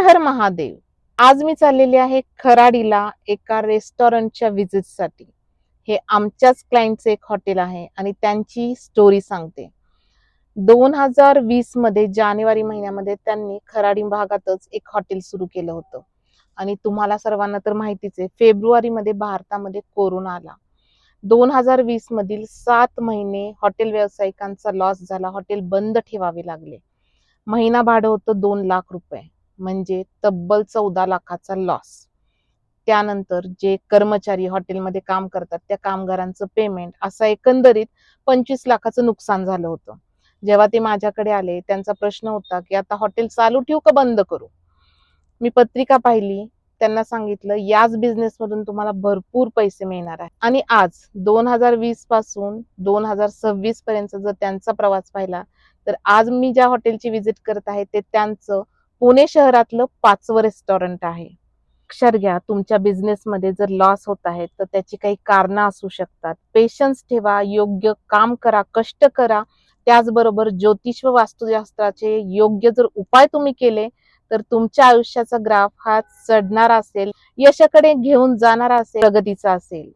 हर महादेव. आज मी चाललेली आहे खराडीला एका रेस्टॉरंटच्या व्हिजिटसाठी. हे आमच्याच क्लायंटचे एक हॉटेल आहे आणि त्यांची स्टोरी सांगते. 2020 मध्ये जानेवारी महिन्यामध्ये त्यांनी खराडी भागातच एक हॉटेल सुरू केलं होतं. आणि तुम्हाला सर्वांना तर माहितीच आहे, फेब्रुवारीमध्ये भारतामध्ये कोरोना आला. 2020 मधील 7 महिने हॉटेल व्यावसायिकांचा लॉस झाला. हॉटेल बंद ठेवावे लागले. महिना भाडं होतं 2 लाख रुपये, म्हणजे तब्बल 14 लाखाचा लॉस. त्यानंतर जे कर्मचारी हॉटेलमध्ये काम करतात त्या कामगारांचं पेमेंट, असा एकंदरीत 25 लाखाचं नुकसान झालं होतं. जेव्हा ते माझ्याकडे आले, त्यांचा प्रश्न होता की आता हॉटेल चालू ठेवू का बंद करू. मी पत्रिका पाहिली, त्यांना सांगितलं याच बिझनेस मधून तुम्हाला भरपूर पैसे मिळणार आहे. आणि आज 2020 पासून 2026 पर्यंत जर त्यांचा प्रवास पाहिला, तर आज मी ज्या हॉटेलची व्हिजिट करत आहे ते त्यांचं पुणे शहरातलं 5वं रेस्टॉरंट आहे. लक्षात घ्या, तुमच्या बिझनेसमध्ये जर लॉस होत आहे तर त्याची काही कारणं असू शकतात. पेशन्स ठेवा, योग्य काम करा, कष्ट करा. त्याचबरोबर ज्योतिष व वास्तुशास्त्राचे योग्य जर उपाय तुम्ही केले तर तुमच्या आयुष्याचा ग्राफ हा चढणारा असेल, यशाकडे घेऊन जाणारा असेल, प्रगतीचा असेल.